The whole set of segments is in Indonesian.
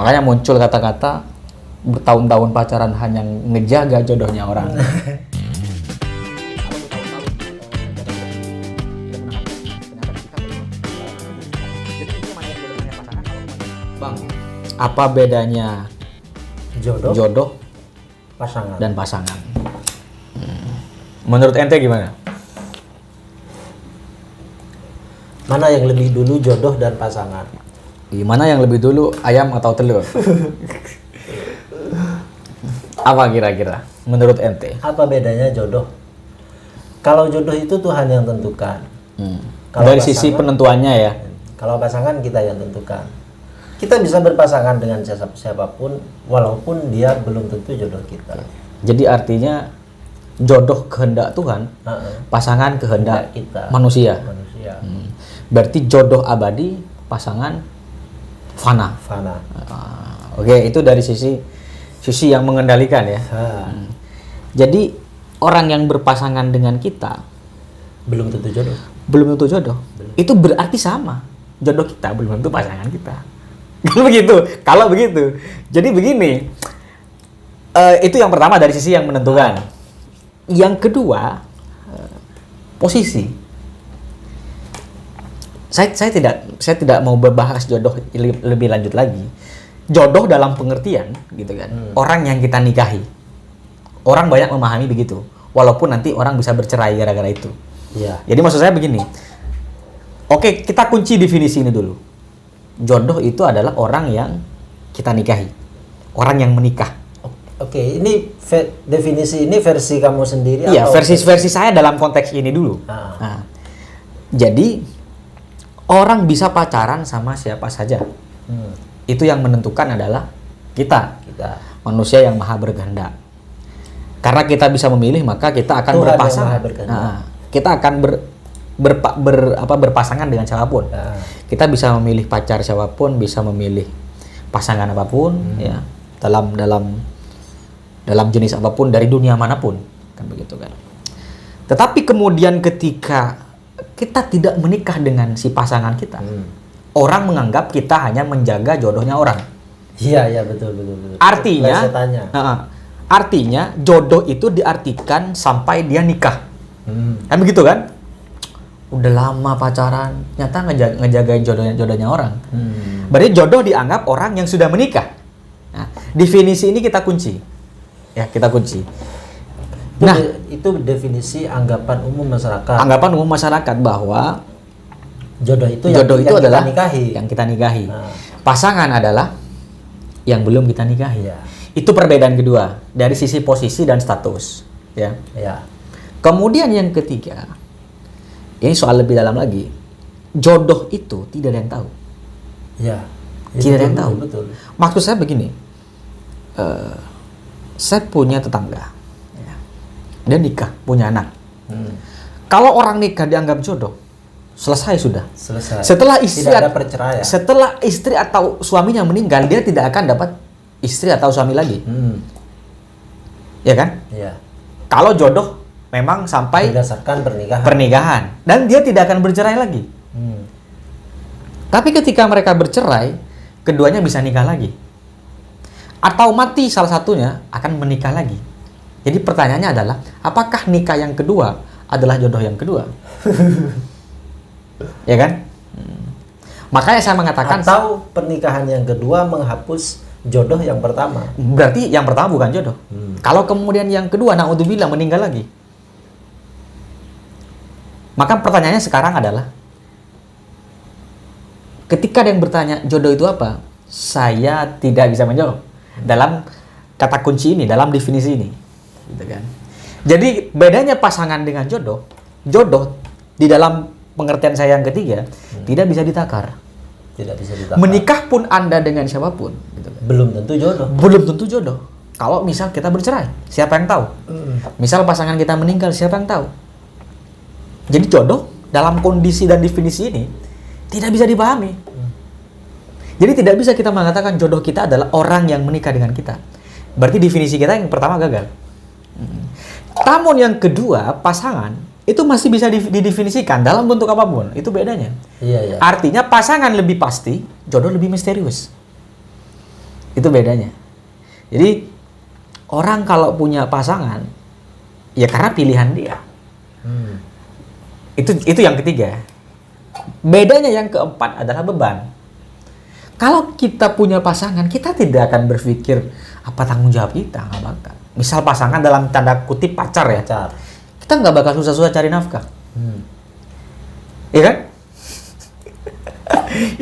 Makanya muncul kata-kata bertahun-tahun pacaran hanya ngejaga jodohnya orang. Bang, apa bedanya jodoh pasangan dan pasangan? Menurut ente gimana? Mana yang lebih dulu, jodoh dan pasangan? Gimana yang lebih dulu, ayam atau telur? Apa kira-kira menurut ente? Apa bedanya jodoh? Kalau jodoh itu Tuhan yang tentukan. Kalau Dari sisi penentuannya ya. Kalau pasangan kita yang tentukan. Kita bisa berpasangan dengan siapapun, walaupun dia belum tentu jodoh kita. Jadi artinya jodoh kehendak Tuhan, pasangan kehendak kita, manusia. Berarti jodoh abadi, pasangan fana. Oke, itu dari sisi yang mengendalikan ya. Jadi orang yang berpasangan dengan kita belum tentu jodoh. Belum. Itu berarti sama. Jodoh kita belum tentu pasangan kita. Kalau begitu. Jadi begini. Itu yang pertama dari sisi yang menentukan. Yang kedua, posisi. Saya tidak mau membahas jodoh lebih lanjut lagi. Jodoh dalam pengertian gitu kan. Orang yang kita nikahi. Orang banyak memahami begitu. Walaupun nanti orang bisa bercerai gara-gara itu. Iya. Jadi maksud saya begini. Oke, kita kunci definisi ini dulu. Jodoh itu adalah orang yang kita nikahi. Orang yang menikah. Oke, ini definisi ini versi kamu sendiri? Iya, versi saya dalam konteks ini dulu. Nah, jadi orang bisa pacaran sama siapa saja. Itu yang menentukan adalah kita. Manusia yang maha berkehendak. Karena kita bisa memilih, maka kita akan berpasangan. Kita akan berpasangan dengan siapapun. Kita bisa memilih pacar siapapun, bisa memilih pasangan apapun, ya, dalam jenis apapun dari dunia manapun, kan begitu kan. Tetapi kemudian ketika kita tidak menikah dengan si pasangan kita, orang menganggap kita hanya menjaga jodohnya orang. Iya betul. Artinya jodoh itu diartikan sampai dia nikah. Kan begitu kan? Udah lama pacaran, nyata ngejagain jodohnya orang. Berarti jodoh dianggap orang yang sudah menikah. Nah, definisi ini kita kunci. Ya, kita kunci. Itu definisi anggapan umum masyarakat. Anggapan umum masyarakat bahwa jodoh itu adalah yang kita nikahi. Pasangan adalah yang belum kita nikahi. Itu perbedaan kedua dari sisi posisi dan status. Ya. Kemudian yang ketiga, ini soal lebih dalam lagi. Jodoh itu tidak ada yang tahu. Tidak ada yang tahu. Betul. Maksud saya begini. Saya punya tetangga. Dia nikah, punya anak. Kalau orang nikah dianggap jodoh, selesai sudah. Setelah istri atau suaminya meninggal, dia tidak akan dapat istri atau suami lagi. Ya kan? Kalau jodoh memang sampai berdasarkan pernikahan dan dia tidak akan bercerai lagi. Tapi ketika mereka bercerai, keduanya bisa nikah lagi. Atau mati salah satunya akan menikah lagi. Jadi pertanyaannya adalah, apakah nikah yang kedua adalah jodoh yang kedua? Ya kan? Makanya saya mengatakan, atau pernikahan yang kedua menghapus jodoh yang pertama. Berarti yang pertama bukan jodoh. Kalau kemudian yang kedua, na'udzubillah, meninggal lagi. Maka pertanyaannya sekarang adalah, ketika ada yang bertanya jodoh itu apa, saya tidak bisa menjawab dalam kata kunci ini, dalam definisi ini, gitu kan. Jadi bedanya pasangan dengan jodoh di dalam pengertian saya yang ketiga tidak bisa ditakar. Menikah pun Anda dengan siapapun, gitu kan. Belum tentu jodoh. Kalau misal kita bercerai, siapa yang tahu? Misal pasangan kita meninggal, siapa yang tahu? Jadi jodoh dalam kondisi dan definisi ini tidak bisa dipahami. Jadi tidak bisa kita mengatakan jodoh kita adalah orang yang menikah dengan kita. Berarti definisi kita yang pertama gagal. Namun yang kedua, pasangan itu masih bisa didefinisikan dalam bentuk apapun. Itu bedanya. Iya. Artinya pasangan lebih pasti, jodoh lebih misterius. Itu bedanya. Jadi orang kalau punya pasangan ya karena pilihan dia. Itu yang ketiga. Bedanya yang keempat adalah beban. Kalau kita punya pasangan, kita tidak akan berpikir apa tanggung jawab kita, nggak bakal. Misal pasangan dalam tanda kutip pacar ya, kita nggak bakal susah-susah cari nafkah, iya kan?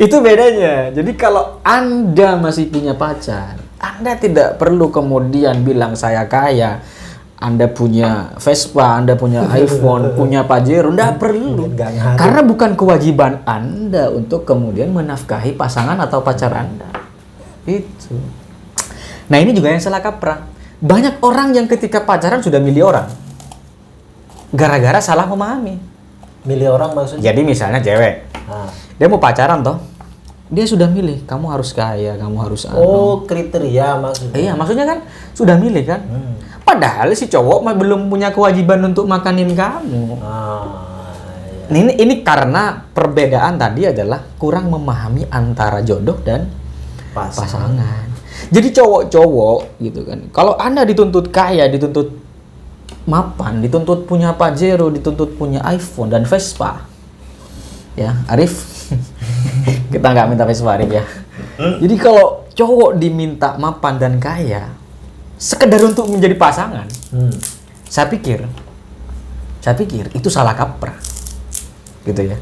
Itu bedanya. Jadi kalau Anda masih punya pacar, Anda tidak perlu kemudian bilang saya kaya, Anda punya Vespa, Anda punya iPhone, punya Pajero, nggak perlu. Karena bukan kewajiban Anda untuk kemudian menafkahi pasangan atau pacar Anda. Itu. Nah ini juga yang salah kaprah. Banyak orang yang ketika pacaran sudah milih orang. Gara-gara salah memahami. Milih orang maksudnya? Jadi misalnya cewek, dia mau pacaran toh, dia sudah milih, kamu harus kaya, kamu harus Oh, kriteria maksudnya. Iya, maksudnya kan sudah milih kan. Padahal si cowok belum punya kewajiban untuk makanin kamu. Iya. Ini karena perbedaan tadi adalah kurang memahami antara jodoh dan pasangan. Jadi cowok-cowok gitu kan. Kalau Anda dituntut kaya, dituntut mapan, dituntut punya Pajero, dituntut punya iPhone dan Vespa. Ya, Arif. Kita nggak minta Vespa, Arif ya. Jadi kalau cowok diminta mapan dan kaya, sekedar untuk menjadi pasangan, saya pikir itu salah kaprah, gitu ya.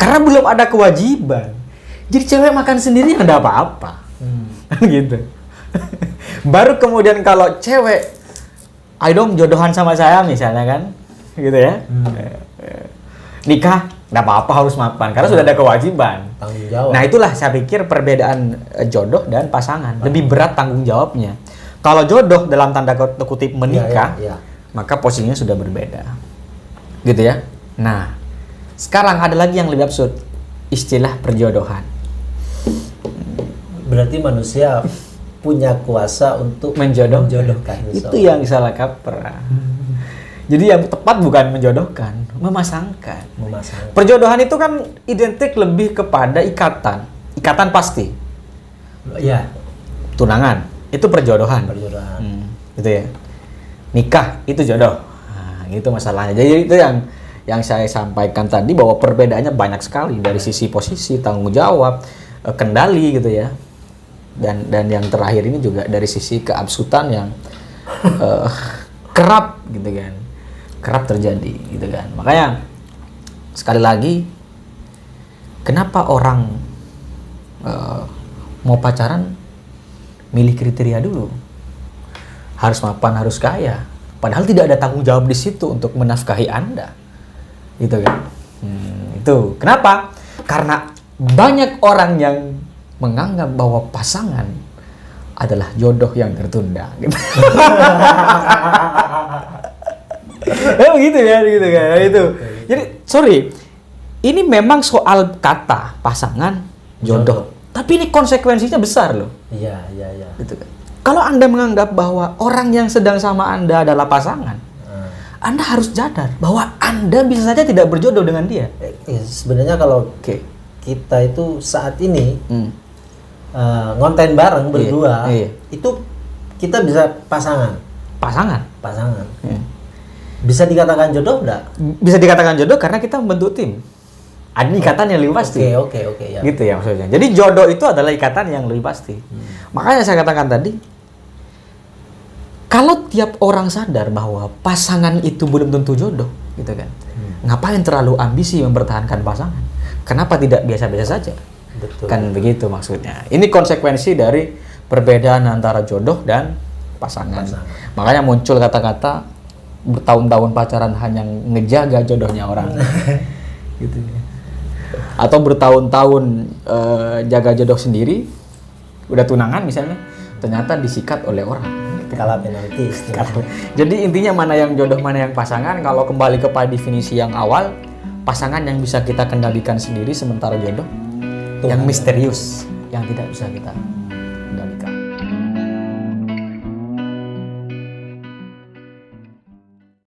Karena belum ada kewajiban. Jadi cewek makan sendiri nggak ada apa-apa, gitu. Baru kemudian kalau cewek, ayo dong jodohan sama saya misalnya kan, gitu ya. Nikah nggak apa-apa harus mapan karena sudah ada kewajiban. Tanggung jawab. Nah itulah saya pikir perbedaan jodoh dan pasangan. Lebih berat tanggung jawabnya. Kalau jodoh dalam tanda kutip menikah, maka posisinya sudah berbeda, gitu ya. Nah, sekarang ada lagi yang lebih absurd, istilah perjodohan. Berarti manusia punya kuasa untuk menjodohkan. Itu yang salah kaprah. Jadi yang tepat bukan menjodohkan, memasangkan. Perjodohan itu kan identik lebih kepada ikatan pasti. Iya. Tunangan. Itu perjodohan. Gitu ya. Nikah itu jodoh. Nah, itu masalahnya. Jadi itu yang saya sampaikan tadi bahwa perbedaannya banyak sekali dari sisi posisi, tanggung jawab, kendali gitu ya. Dan yang terakhir ini juga dari sisi keabsurdan yang kerap gitu kan. Kerap terjadi gitu kan. Makanya sekali lagi kenapa orang mau pacaran milih kriteria dulu, harus mapan, harus kaya, padahal tidak ada tanggung jawab di situ untuk menafkahi Anda, gitu kan? Itu kenapa? Karena banyak orang yang menganggap bahwa pasangan adalah jodoh yang tertunda, gitu. Begitu ya, gitu kan? Itu. Jadi sorry, ini memang soal kata pasangan, jodoh. Tapi ini konsekuensinya besar loh. Iya. Gitu kan. Kalau Anda menganggap bahwa orang yang sedang sama Anda adalah pasangan, Anda harus sadar bahwa Anda bisa saja tidak berjodoh dengan dia. Sebenarnya kalau kita itu saat ini ngonten bareng berdua, itu kita bisa pasangan. Bisa dikatakan jodoh enggak? Bisa dikatakan jodoh karena kita membentuk tim. Ada ikatan yang lebih pasti. Oke, ya. Gitu ya maksudnya. Jadi jodoh itu adalah ikatan yang lebih pasti. Makanya saya katakan tadi, kalau tiap orang sadar bahwa pasangan itu belum tentu jodoh, gitu kan. Ngapain terlalu ambisi mempertahankan pasangan? Kenapa tidak biasa-biasa saja? Betul. Kan begitu maksudnya. Ini konsekuensi dari perbedaan antara jodoh dan pasangan. Makanya muncul kata-kata bertahun-tahun pacaran hanya ngejaga jodohnya orang. Gitu ya. Atau bertahun-tahun jaga jodoh sendiri, udah tunangan misalnya, ternyata disikat oleh orang. Kalah penalti. Jadi intinya mana yang jodoh, mana yang pasangan. Kalau kembali kepada definisi yang awal, pasangan yang bisa kita kendalikan sendiri, sementara jodoh yang misterius, yang tidak bisa kita